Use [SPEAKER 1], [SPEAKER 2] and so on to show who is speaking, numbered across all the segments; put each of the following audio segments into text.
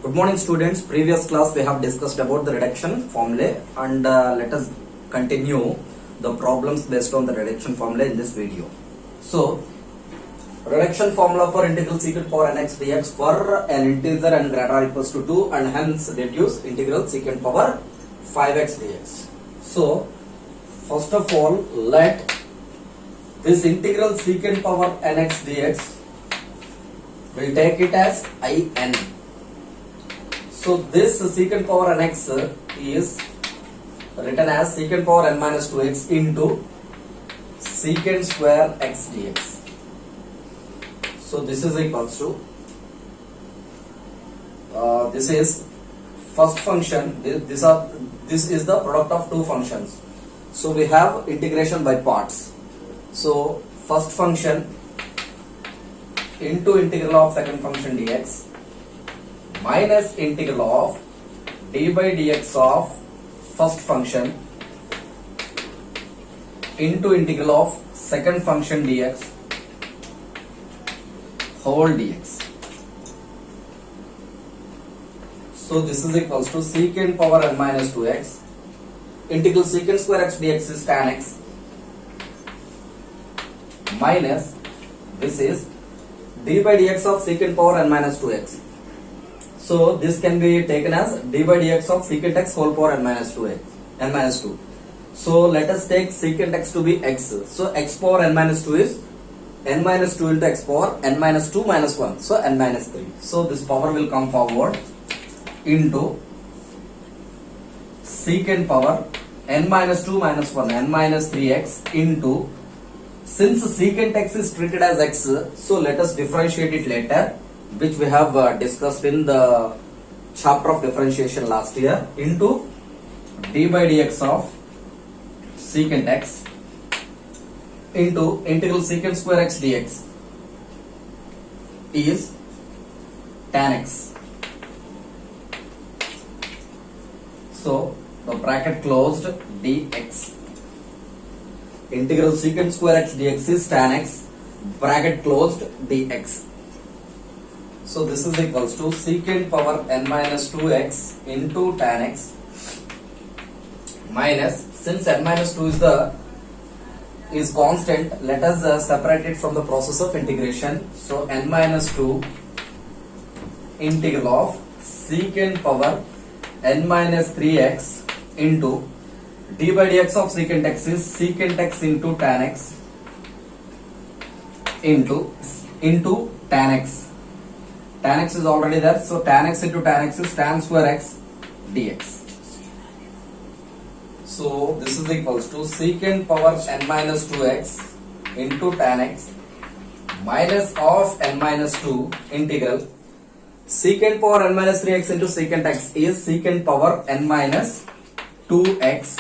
[SPEAKER 1] Good morning students. Previous class we have discussed about the reduction formulae and let us continue the problems based on the reduction formula in this video. So reduction formula for integral secant power nx dx for an integer and greater or equals to 2 and hence reduce integral secant power 5x dx. So first of all let this integral secant power nx dx we'll take it as in. So this secant power nx is written as secant power n minus 2x into secant square x dx. So this is equals to this is first function. This is the product of two functions. So we have integration by parts. So first function into integral of second function dx minus integral of d by dx of first function into integral of second function dx whole dx. So this is equals to secant power n minus 2x integral secant square x dx is tan x minus this is d by dx of secant power n minus 2x. So this can be taken as d by dx of secant x whole power n minus 2. So let us take secant x to be x. So x power n minus 2 is n minus 2 into x power n minus 2 minus 1. So n minus 3. So this power will come forward into secant power n minus 2 minus 1 n minus 3x into, since secant x is treated as x, so let us differentiate it later, which we have discussed in the chapter of differentiation last year, into d by dx of secant x into integral secant square x dx is tan x. So the bracket closed dx. Integral secant square x dx is tan x, bracket closed dx. So this is equals to secant power n minus 2x into tan x minus, since n minus 2 is constant, let us separate it from the process of integration. So n minus 2 integral of secant power n minus 3x into d by dx of secant x is secant x into tan x into tan x. Tan x is already there, so tan x into tan x is tan square x dx. So this is equals to secant power n minus 2x into tan x minus of n minus 2 integral secant power n minus 3x into secant x is secant power n minus 2x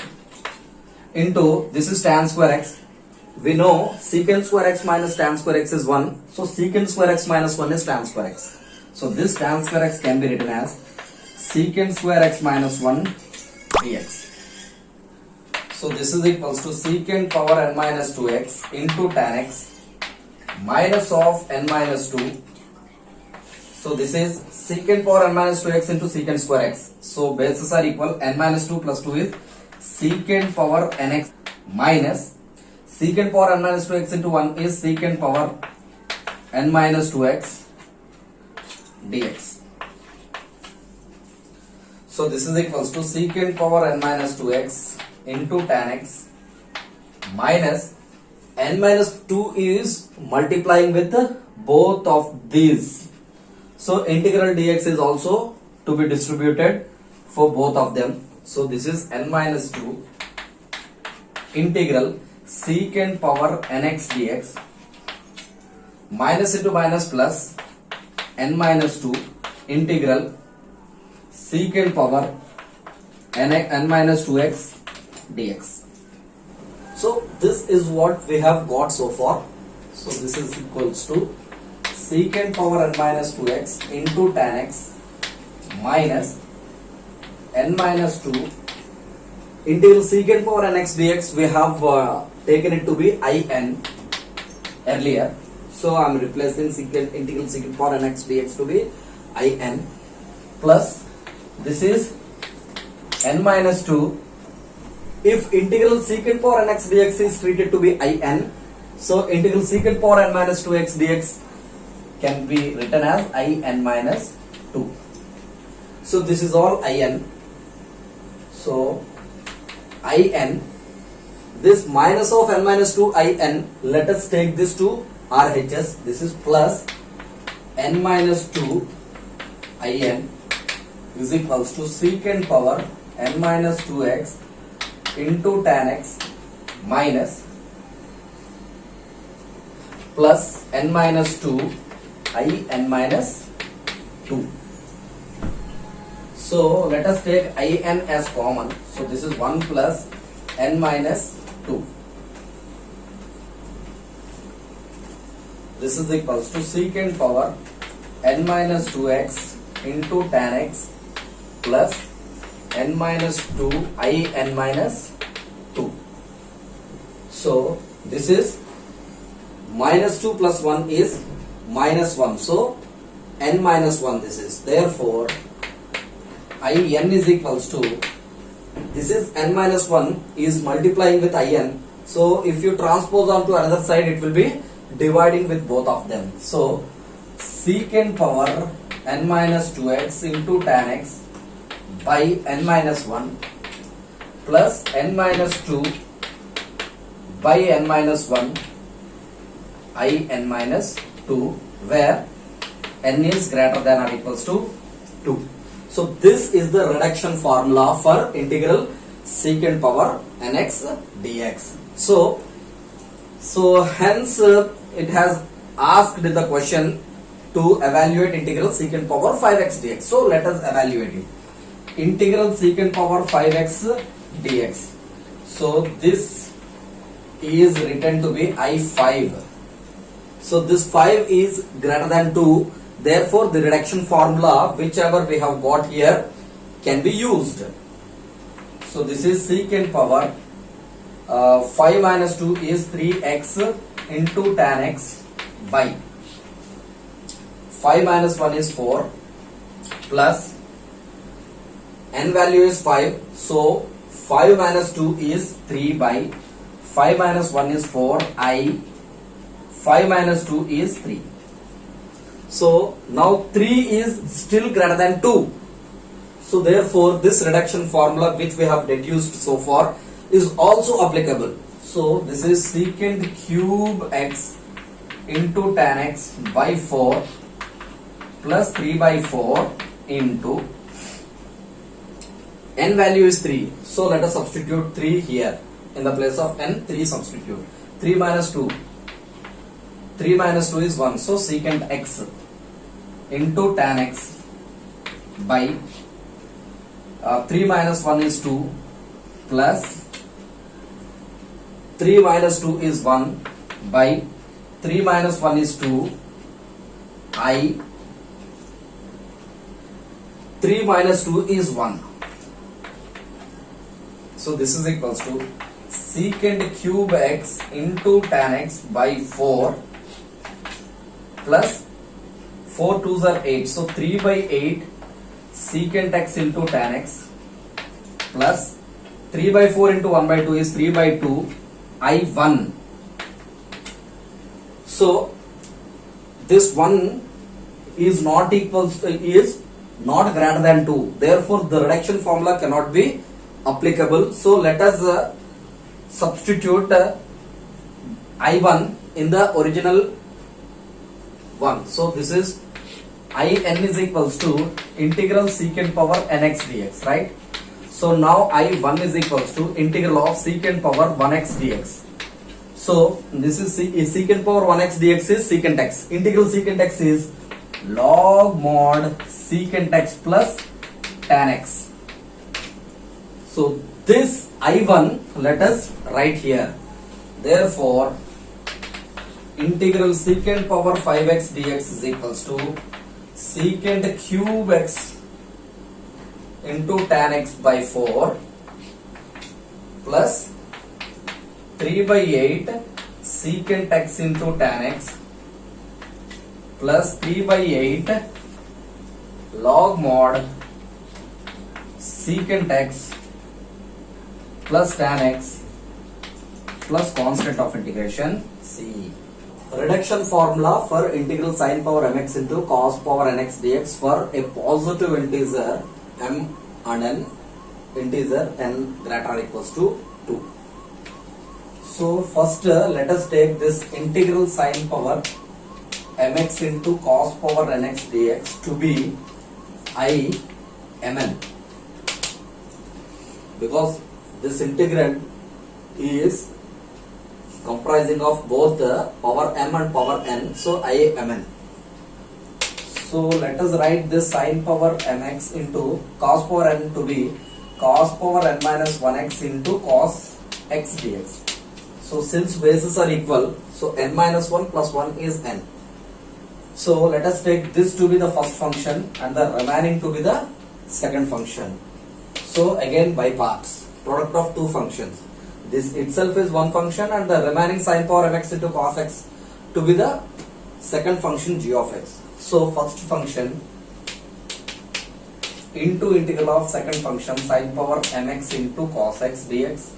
[SPEAKER 1] into, this is tan square x. We know secant square x minus tan square x is 1. So secant square x minus 1 is tan square x. So this tan square x can be written as secant square x minus 1 dx. So this is equals to secant power n minus 2x into tan x minus of n minus 2. So this is secant power n minus 2x into secant square x. So bases are equal. N minus 2 plus 2 is secant power nx minus secant power n minus 2x into 1 is secant power n minus 2x dx. So this is equals to secant power n minus 2x into tan x minus n minus 2 is multiplying with both of these. So integral dx is also to be distributed for both of them. So this is n minus 2 integral secant power nx dx minus into minus plus n minus 2 integral secant power n minus 2x dx. So this is what we have got so far. So this is equals to secant power n minus 2x into tan x minus n minus 2 integral secant power nx dx. We have taken it to be in earlier. So I am replacing integral secant power nx dx to be in plus this is n minus 2. If integral secant power nx dx is treated to be in, so integral secant power n minus 2x dx can be written as in minus 2. So this is all in. So in, this minus of n minus 2 in, let us take this to RHS. This is plus n minus 2 in is equals to secant power n minus 2x into tan x minus plus n minus 2 in minus 2. So let us take in as common. So this is 1 plus n minus 2. This is equals to secant power n minus 2x into tan x plus n minus 2 in minus 2. So this is minus 2 plus 1 is minus 1. So n minus 1 this is. Therefore in is equals to, this is n minus 1 is multiplying with in. So if you transpose onto another side, it will be dividing with both of them. So secant power n minus 2x into tan x by n minus 1 plus n minus 2 by n minus 1 in minus 2, where n is greater than or equals to 2. So this is the reduction formula for integral secant power nx dx. So hence it has asked the question to evaluate integral secant power 5x dx. So let us evaluate it. Integral secant power 5x dx. So this is written to be I5. So this 5 is greater than 2. Therefore the reduction formula whichever we have got here can be used. So this is secant power 5 minus 2 is 3x into tan x by 5 minus 1 is 4 plus n value is 5. So 5 minus 2 is 3 by 5 minus 1 is 4 I 5 minus 2 is 3. So now 3 is still greater than 2. So therefore this reduction formula which we have deduced so far is also applicable. So this is secant cube x into tan x by 4 plus 3 by 4 into n value is 3. So let us substitute 3 here. In the place of n, 3 substitute. 3 minus 2. 3 minus 2 is 1. So secant x into tan x by 3 minus 1 is 2 plus 3 minus 2 is 1 by 3 minus 1 is 2 I 3 minus 2 is 1. So this is equals to secant cube x into tan x by 4 plus 4 2s are 8. So 3 by 8 secant x into tan x plus 3 by 4 into 1 by 2 is 3 by 2 I1. So this 1 is not equals to, is not greater than 2. Therefore the reduction formula cannot be applicable. So let us substitute I1 in the original one. So this is in is equals to integral secant power nx dx, right? So now I1 is equals to integral of secant power 1x dx. So this is secant power 1x dx is secant x. Integral secant x is log mod secant x plus tan x. So this I1 let us write here. Therefore integral secant power 5x dx is equals to secant cube x into tan x by 4 plus 3 by 8 secant x into tan x plus 3 by 8 log mod secant x plus tan x plus constant of integration c. Reduction formula for integral sin power mx into cos power nx dx for a positive integer m and n integer n greater or equals to 2. So first let us take this integral sin power mx into cos power nx dx to be I mn, because this integrand is comprising of both the power m and power n, so I mn. So let us write this sin power mx into cos power n to be cos power n minus 1x into cos x dx. So since bases are equal, so n minus 1 plus 1 is n. So let us take this to be the first function and the remaining to be the second function. So again by parts, product of two functions. This itself is one function and the remaining sin power mx into cos x to be the second function g of x. So first function into integral of second function sin power mx into cos x dx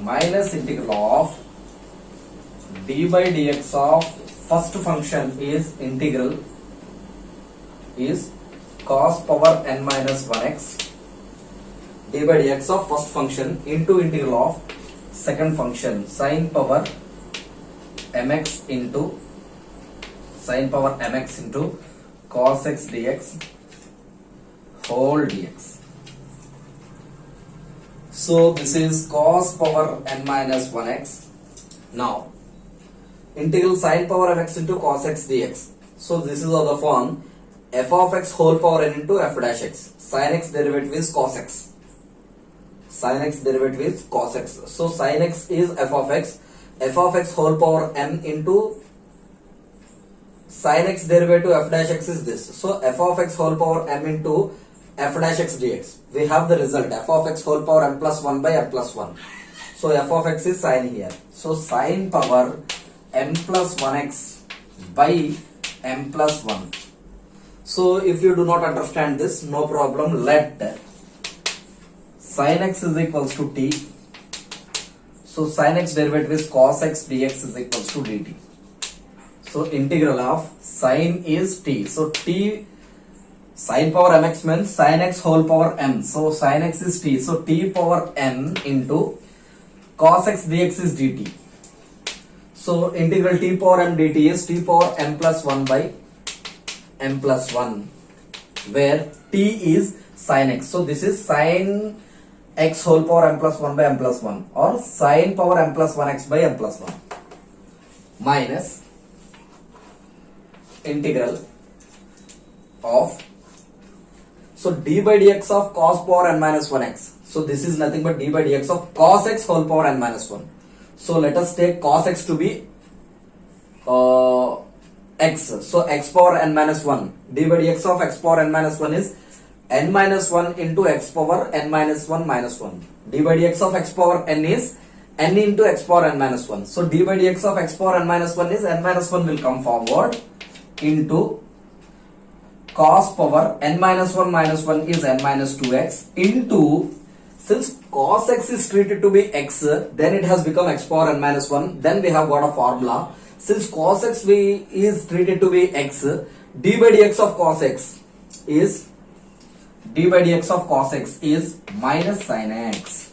[SPEAKER 1] minus integral of d by dx of first function is integral is cos power n minus 1x d by dx of first function into integral of second function sin power mx into cos x dx whole dx. So this is cos power n minus 1x. Now integral sin power mx into cos x dx. So this is of the form f of x whole power n into f dash x. Sin x derivative is cos x. Sin x derivative is cos x. So sin x is f of x. F of x whole power m into sin x derivative f dash x is this. So f of x whole power m into f dash x dx. We have the result f of x whole power m plus 1 by m plus 1. So f of x is sin here. So sin power m plus 1x by m plus 1. So if you do not understand this, no problem. Let sin x is equals to t. So sin x derivative is cos x dx is equals to dt. So integral of sin is t. So t sin power mx means sin x whole power m. So sin x is t. So t power m into cos x dx is dt. So integral t power m dt is t power m plus 1 by m plus 1, where t is sin x. So this is sin x whole power m plus 1 by m plus 1 or sin power m plus 1x by m plus 1 minus integral of, so d by dx of cos power n minus 1x. So this is nothing but d by dx of cos x whole power n minus 1. So let us take cos x to be x. So x power n minus 1. d by dx of x power n minus 1 is n minus 1 into x power n minus 1 minus 1. d by dx of x power n is n into x power n minus 1. So d by dx of x power n minus 1 is n minus 1 will come forward into cos power n minus 1 minus 1 is n minus 2x into, since cos x is treated to be x, then it has become x power n minus 1. Then we have got a formula. Since cos x is treated to be x, d by dx of cos x is minus sin x.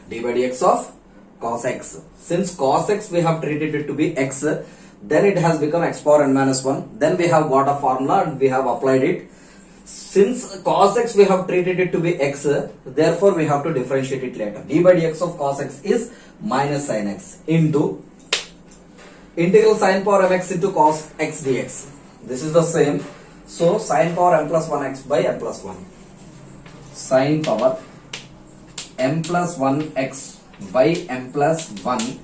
[SPEAKER 1] d by dx of cos x. Since cos x we have treated it to be x, then it has become x power n minus 1. Then we have got a formula and we have applied it. Since cos x we have treated it to be x, therefore we have to differentiate it later. d by dx of cos x is minus sin x into integral sin power mx into cos x dx. This is the same. So sin power m plus 1x by m plus 1. Sin power m plus 1x by m plus 1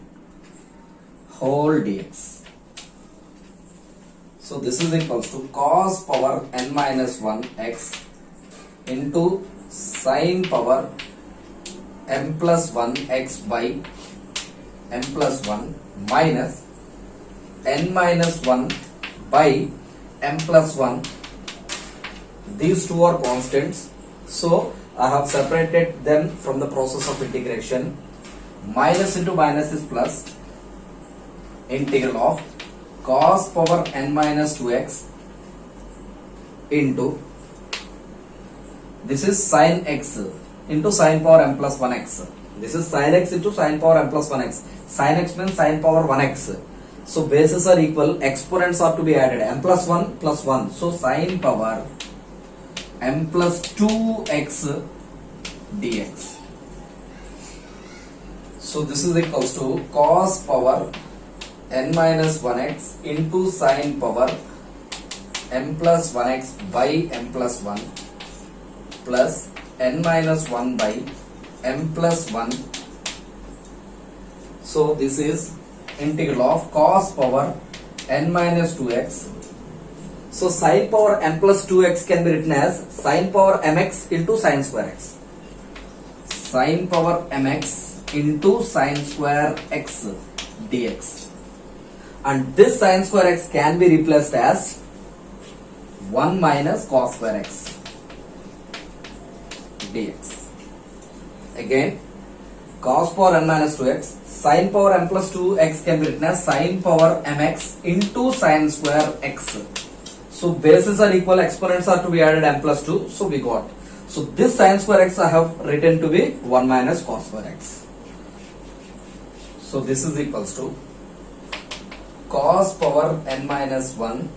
[SPEAKER 1] whole dx. So this is equals to cos power n minus 1x into sin power m plus 1x by m plus 1 minus n minus 1 by m plus 1. These two are constants, so I have separated them from the process of integration. Minus into minus is plus. Integral of cos power n minus 2x into, this is sin x into sin power m plus 1x. This is sin x into sin power m plus 1x. Sin x means sin power 1x. So bases are equal, exponents are to be added, m plus 1 plus 1. So sin power m plus 2x dx. So this is equals to cos power n minus 1x into sin power m plus 1x by m plus 1 plus n minus 1 by m plus 1. So this is integral of cos power n minus 2x. So sin power m plus 2x can be written as sin power mx into sin square x. Sin power mx into sin square x dx. And this sin square x can be replaced as 1 minus cos square x dx. Again, cos power n minus 2x, sin power m plus 2x can be written as sin power mx into sin square x. So bases are equal, exponents are to be added, m plus 2. So we got. So this sin square x I have written to be 1 minus cos square x. So this is equals to cos power n minus 1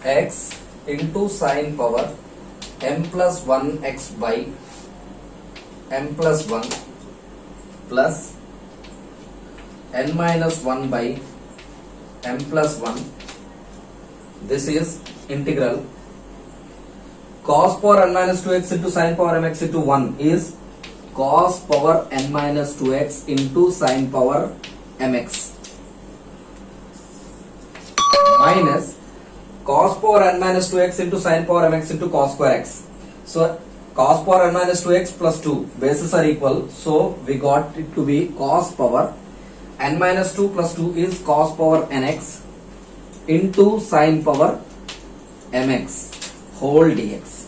[SPEAKER 1] x into sin power m plus 1 x by m plus 1 plus n minus 1 by m plus 1. This is integral cos power n minus 2x into sin power mx into 1 is cos power n minus 2x into sin power mx minus cos power n minus 2x into sin power mx into cos square x. So cos power n minus 2x plus 2 bases are equal, so we got it to be cos power n minus 2 plus 2 is cos power nx into sin power mx whole dx.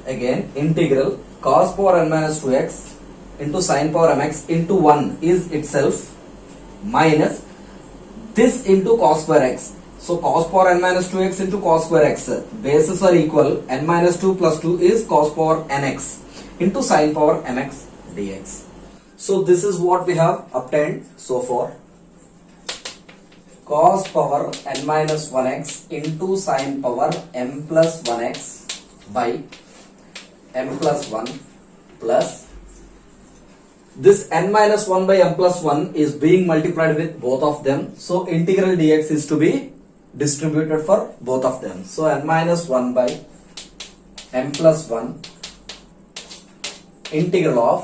[SPEAKER 1] Again, integral cos power n minus 2x into sin power mx into 1 is itself minus this into cos square x. So cos power n minus 2x into cos square x, bases are equal, n minus 2 plus 2 is cos power nx into sin power mx dx. So this is what we have obtained so far. Cos power n minus 1x into sin power m plus 1x by m plus 1 plus this n minus 1 by m plus 1 is being multiplied with both of them. So integral dx is to be distributed for both of them. So n minus 1 by m plus 1 integral of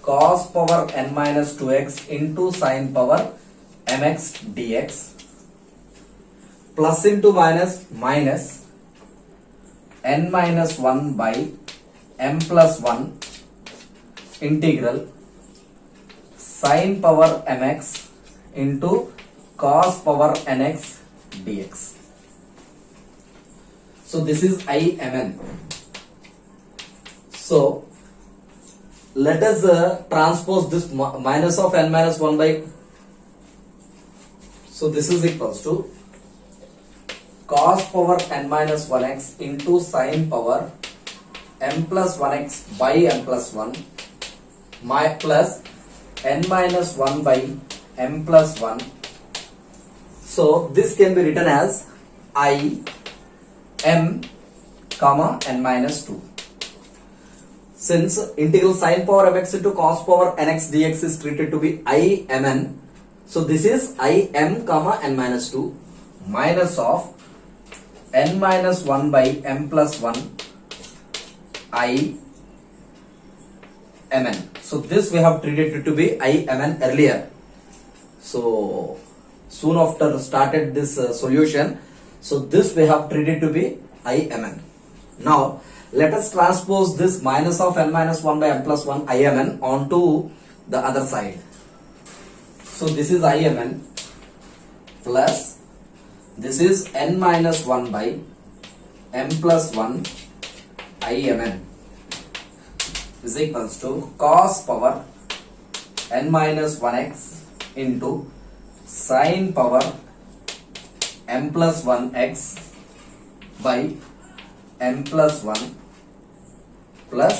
[SPEAKER 1] cos power n minus 2x into sin power mx dx plus into minus minus n minus 1 by m plus 1 integral sin power mx into cos power nx dx. So this is Imn. So let us transpose this minus of n minus 1 by, so this is equals to cos power n minus 1x into sin power m plus 1x by m plus 1 plus n minus 1 by m plus 1. So this can be written as I m comma n minus 2. Since integral sin power mx into cos power nx dx is treated to be I mn, so this is I m comma n minus 2 minus of n minus 1 by m plus 1 I mn. So this we have treated it to be I mn earlier. So soon after started this solution, so this we have treated to be I mn. Now let us transpose this minus of n minus 1 by m plus 1 I mn onto the other side. So this is I mn plus this is n minus 1 by m plus 1 imn is equals to cos power n minus 1x into sin power m plus 1x by m plus 1 plus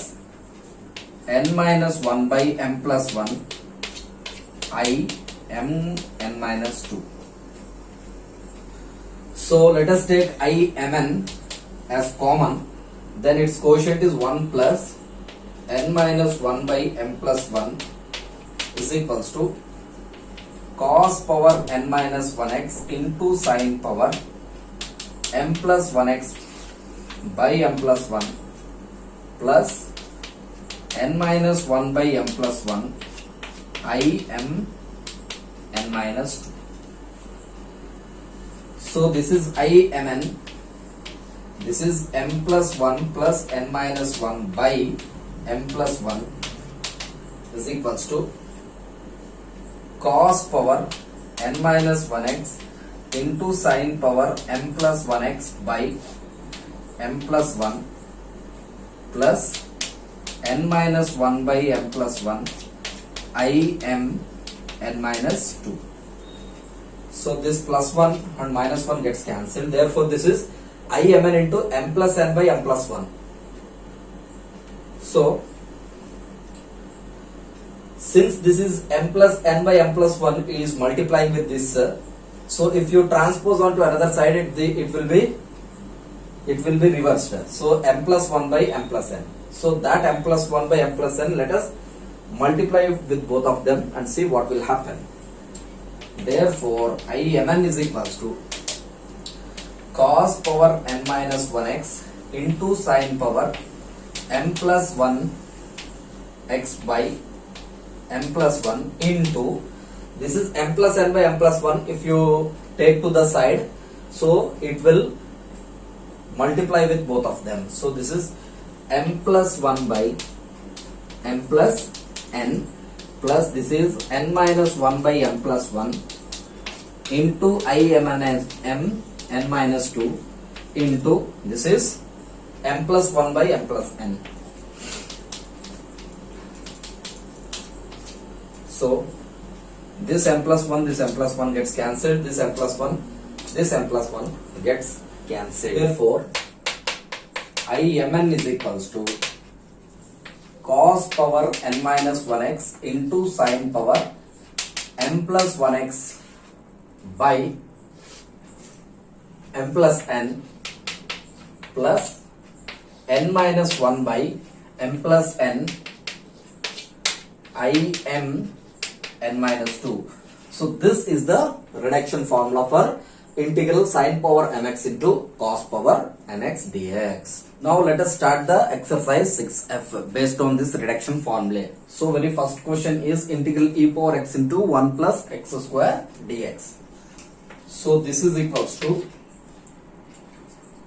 [SPEAKER 1] n minus 1 by m plus 1 I m n minus 2. So let us take I m n as common, then its quotient is 1 plus n minus 1 by m plus 1 is equals to cos power n minus 1x into sin power m plus 1x by m plus 1 plus n minus 1 by m plus 1 I m n minus 2. So this is I m n, this is m plus 1 plus n minus 1 by m plus 1 is equals to cos power n minus 1x into sin power m plus 1x by m plus 1 plus n minus 1 by m plus 1 I m n minus 2. So this plus 1 and minus 1 gets cancelled. Therefore this is I m n into m plus n by m plus 1. So since this is m plus n by m plus 1 is multiplying with this, so if you transpose onto another side, it will be reversed. So m plus 1 by m plus n. So that m plus 1 by m plus n, let us multiply with both of them and see what will happen. Therefore I m n is equals to cos power n minus 1x into sin power m plus 1 x by m plus 1 into, this is m plus n by m plus 1, if you take to the side, so it will multiply with both of them. So this is m plus 1 by m plus n plus this is n minus 1 by m plus 1 into I m n as m n minus 2 into this is m plus 1 by m plus n. So this m plus 1, this m plus 1 gets cancelled, this m plus 1, this m plus 1 gets cancelled. Therefore I m n is equals to cos power n minus 1x into sin power m plus 1x by m plus n plus n minus 1 by m plus n I m n minus 2. So this is the reduction formula for integral sin power mx into cos power nx dx. Now let us start the exercise 6f based on this reduction formula. So very first question is integral e power x into 1 plus x square dx. So this is equals to,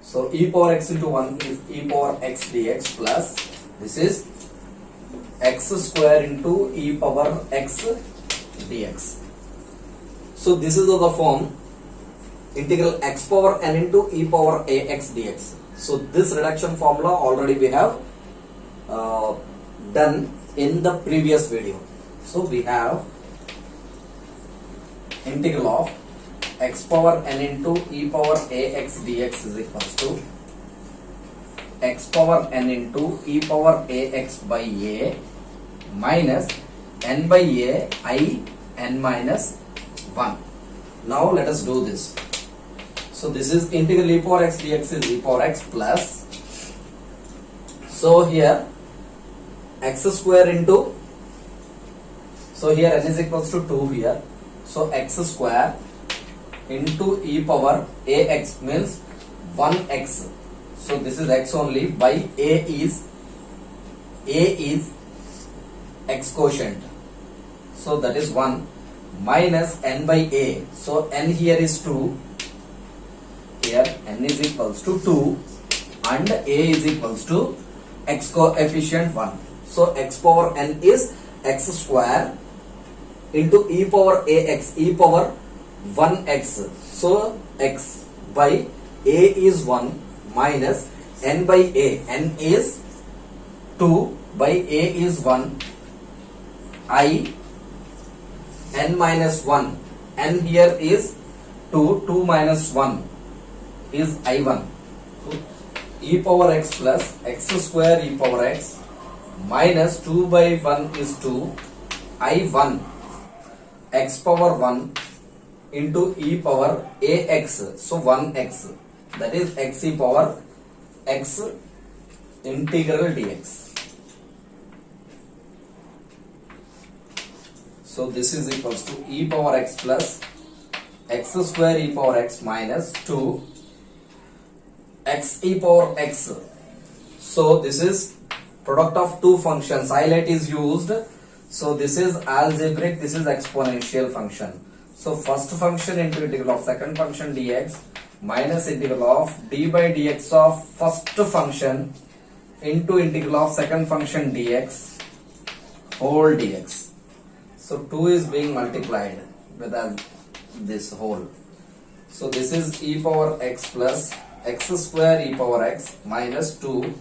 [SPEAKER 1] so e power x into 1 is e power x dx plus this is x square into e power x dx. So this is the form integral x power n into e power ax dx. So this reduction formula already we have done in the previous video. So we have integral of x power n into e power ax dx is equals to x power n into e power ax by a minus n by a I n minus 1. Now let us do this. So this is integral e power x dx is e power x plus, so here x square into, so here n is equals to 2 here, so x square into e power ax means 1x, so this is x only by a is x quotient, so that is 1 minus n by a, so n here is 2, here n is equals to 2 and a is equals to x coefficient 1. So x power n is x square into e power ax, e power 1x. So x by a is 1 minus n by a. N is 2 by a is 1. I n minus 1. N here is 2. 2 minus 1 is I1. E power x plus x square e power x minus 2 by 1 is 2. I1 x power 1 into e power ax. So 1x. That is x e power x integral dx. So this is equals to e power x plus x square e power x minus 2 x e power x. So this is product of two functions. Highlight is used. So this is algebraic, this is exponential function. So first function into integral of second function dx minus integral of d by dx of first function into integral of second function dx whole dx. So 2 is being multiplied with this whole. So this is e power x plus x square e power x minus 2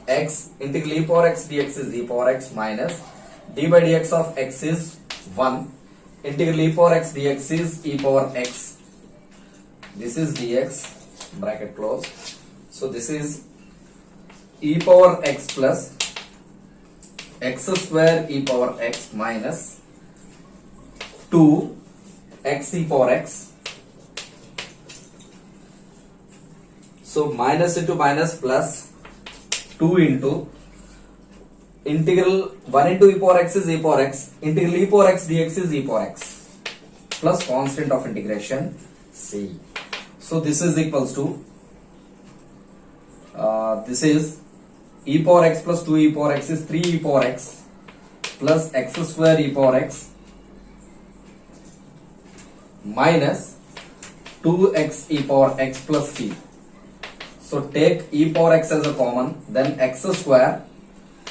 [SPEAKER 1] x integral e power x dx is e power x minus d by dx of x is 1. Integral e power x dx is e power x. This is dx, bracket close. So this is e power x plus x square e power x minus 2 x e power x. So minus into minus plus 2 into integral 1 into e power x is e power x. Integral e power x dx is e power x plus constant of integration c. So this is equals to this is e power x plus 2 e power x is 3 e power x plus x square e power x minus 2x e power x plus c. So take e power x as a common, then x square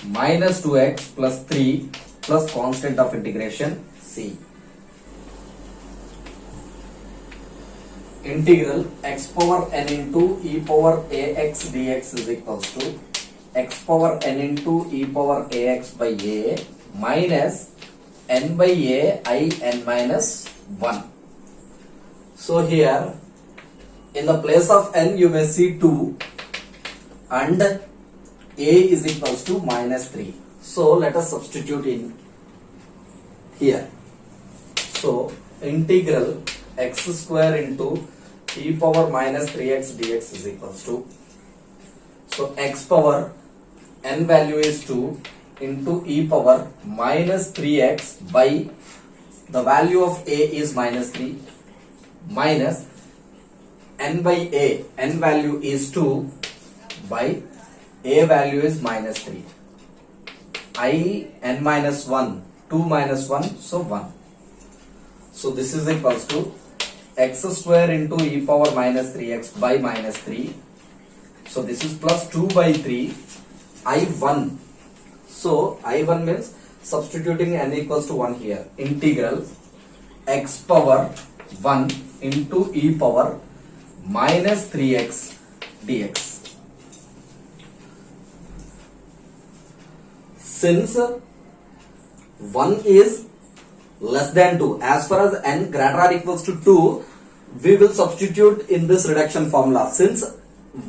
[SPEAKER 1] minus 2x plus 3 plus constant of integration c. Integral x power n into e power ax dx is equals to x power n into e power ax by a minus n by a I n minus 1. So here in the place of n you may see 2 and a is equals to minus 3. So let us substitute in here. So integral x square into e power minus 3x dx is equals to, so x power n value is 2 into e power minus 3x by the value of a is minus 3 minus n by a, n value is 2 by a value is minus 3. I n minus 1, 2 minus 1, so 1. So this is equals to x square into e power minus 3x by minus 3. So this is plus 2 by 3 I1. So I1 means substituting n equals to 1 here. Integral x power 1 into e power minus 3x dx. Since 1 is less than 2, as far as n greater or equals to 2, we will substitute in this reduction formula. Since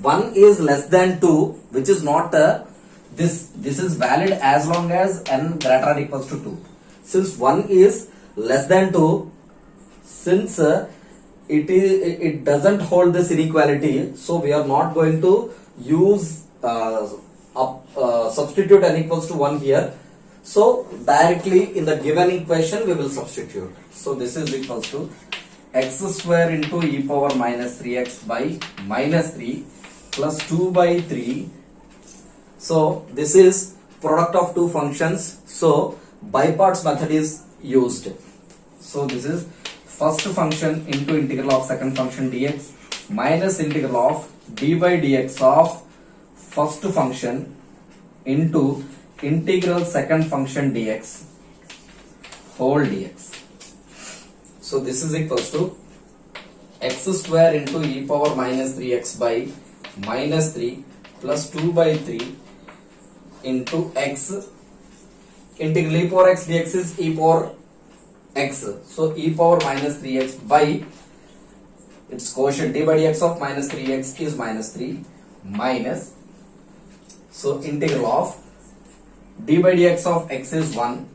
[SPEAKER 1] 1 is less than 2, which is not this is valid as long as n greater or equals to 2. Since 1 is less than 2, since it doesn't hold this inequality, so we are not going to use substitute n equals to 1 here. So directly in the given equation we will substitute. So this is equals to x square into e power minus 3x by minus 3 plus 2 by 3. So this is product of two functions. So by parts method is used. So this is first function into integral of second function dx minus integral of d by dx of first function into integral second function dx whole dx. So So this is equals to x square into e power minus 3x by minus 3 plus 2 by 3 into x. Integral e power x dx is e power x. So e power minus 3x by its quotient d by dx of minus 3x is minus 3 minus. So integral of d by dx of x is 1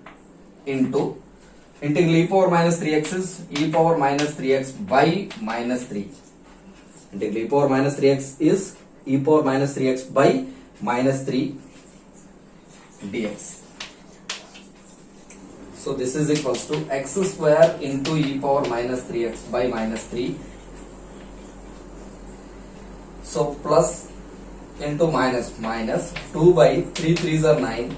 [SPEAKER 1] into integral e power minus 3x is e power minus 3x by minus 3. Integral e power minus 3x is e power minus 3x by minus 3 dx. So this is equals to x square into e power minus 3x by minus 3. So plus into minus 2 by 3 3s are 9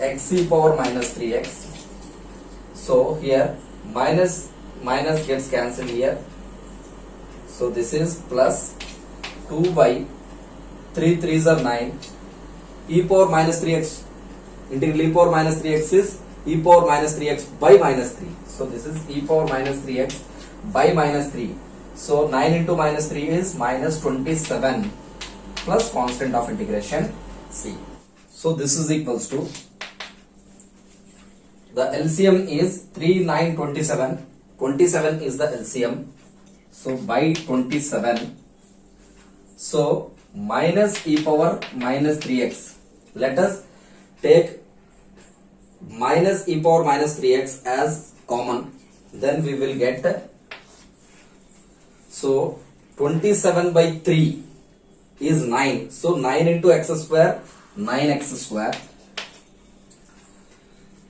[SPEAKER 1] x e power minus 3x. So here minus gets cancelled here. So this is plus 2 by 3 3s are 9 e power minus 3x. Integral e power minus 3x is e power minus 3x by minus 3. So this is e power minus 3x by minus 3. So 9 into minus 3 is minus 27 plus constant of integration c. So this is equals to, the LCM is 3 9 27. 27 is the LCM. So by 27. So minus e power minus 3x. Let us take minus e power minus 3x as common. Then we will get, so 27 by 3 is 9. So 9 into x square, 9x square.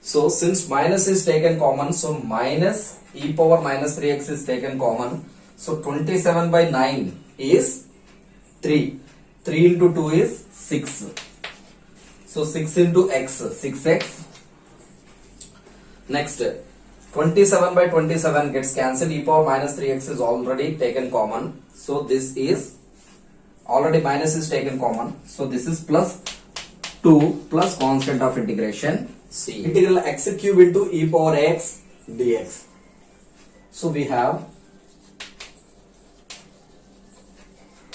[SPEAKER 1] So since minus is taken common, so minus e power minus 3x is taken common. So 27 by 9 is 3. 3 into 2 is 6. So 6 into x, 6x. Next, 27 by 27 gets cancelled. E power minus 3x is already taken common. So this is already minus is taken common. So this is plus 2 plus constant of integration c. Integral x cube into e power x dx. So we have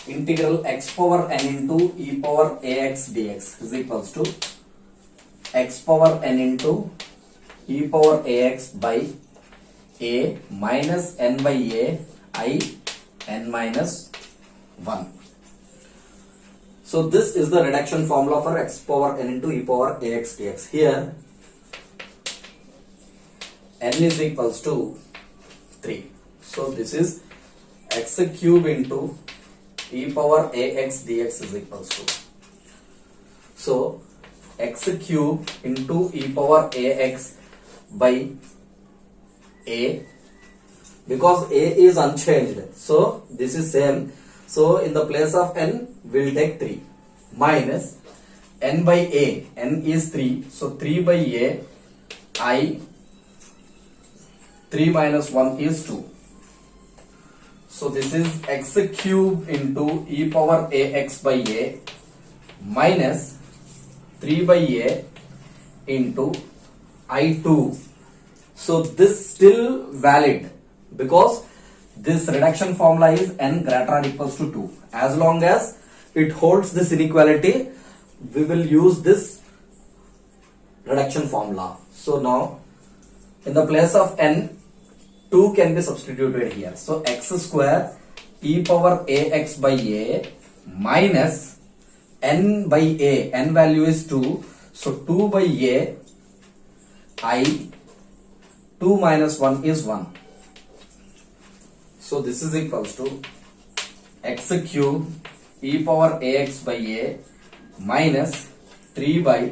[SPEAKER 1] integral x power n into e power ax dx is equals to x power n into e power ax by a minus n by a I n minus 1. So this is the reduction formula for x power n into e power ax dx. Here n is equals to 3. So this is x cube into e power ax dx is equals to, so x cube into e power ax by a, because a is unchanged, so this is same. So in the place of n we'll take 3 minus n by a, n is 3, so 3 by a I, 3 minus 1 is 2. So this is x cube into e power ax by a minus 3 by a into I2. So this still valid because this reduction formula is n greater or equals to 2. As long as it holds this inequality, we will use this reduction formula. So now in the place of n, 2 can be substituted here. So x square e power ax by a minus n by a, n value is 2, so 2 by a I, 2 minus 1 is 1. So this is equals to x cube e power ax by a minus 3 by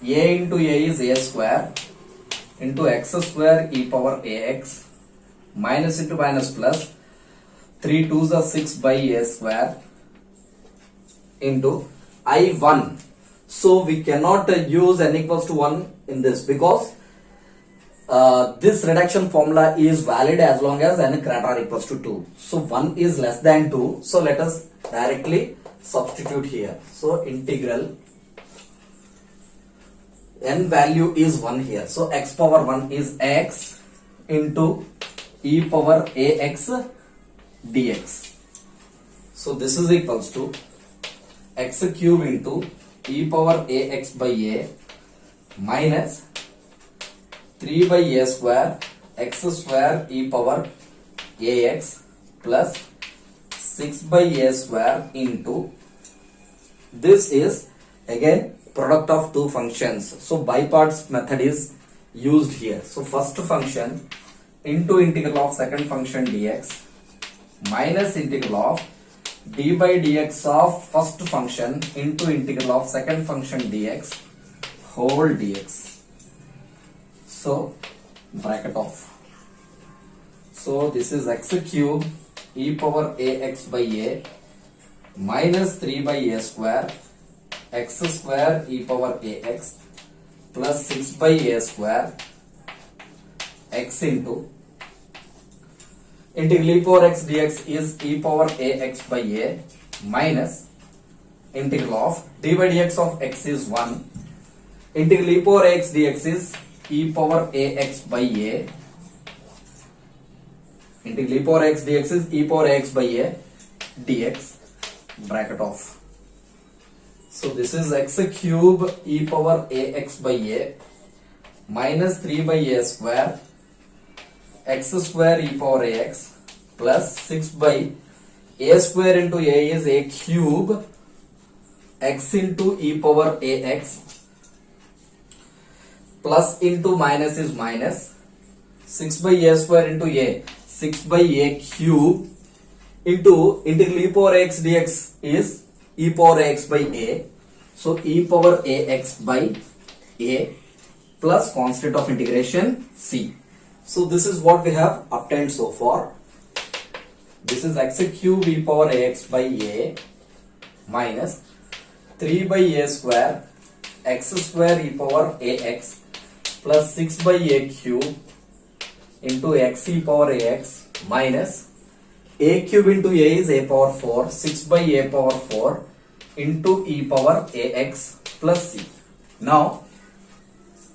[SPEAKER 1] a into a is a square into x square e power ax minus into minus plus 3 2s are 6 by a square into I1. So we cannot use n equals to 1 in this because this reduction formula is valid as long as n greater or equals to 2. So 1 is less than 2. So let us directly substitute here. So integral n value is 1 here. So x power 1 is x into e power ax dx. So this is equals to x cube into e power ax by a minus 3 by a square x square e power ax plus 6 by a square into, this is again product of two functions. So by parts method is used here. So first function into integral of second function dx minus integral of d by dx of first function into integral of second function dx whole dx. So bracket off. So this is x cube e power ax by a minus 3 by a square x square e power ax plus 6 by a square x into integral e power x dx is e power ax by a minus integral of d by dx of x is 1. Integral e power ax dx is e power ax by a. Integral e power x dx is e power ax by a dx. Bracket off. So this is x cube e power ax by a minus 3 by a square x square e power ax plus 6 by a square into a is a cube x into e power ax plus into minus is minus 6 by a square into a 6 by a cube into integral e power x dx is e power ax by a. So e power ax by a plus constant of integration c. So this is what we have obtained so far. This is x cube e power ax by a minus 3 by a square x square e power ax plus 6 by a cube into x e power ax minus a cube into a is a power 4 6 by a power 4 into e power ax plus c. Now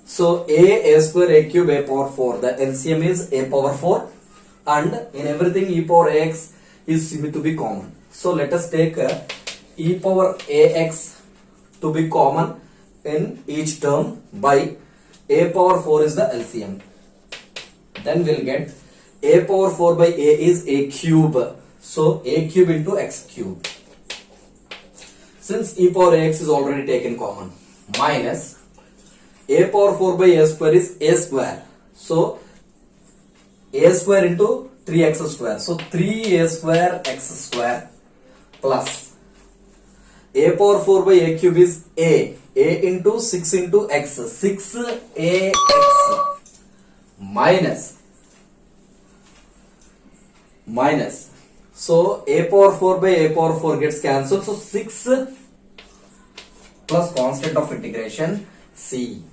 [SPEAKER 1] so a square a cube a power 4, the LCM is a power 4 and in everything e power ax is to be common. So let us take e power ax to be common in each term by a power 4 is the LCM. Then we'll get a power 4 by a is a cube. So a cube into x cube. Since e power ax is already taken common minus a power 4 by a square is a square. So a square into 3x square. So 3a square x square plus a power 4 by a cube is a into 6 into x 6ax minus so a power 4 by a power 4 gets cancelled. So 6 plus constant of integration c.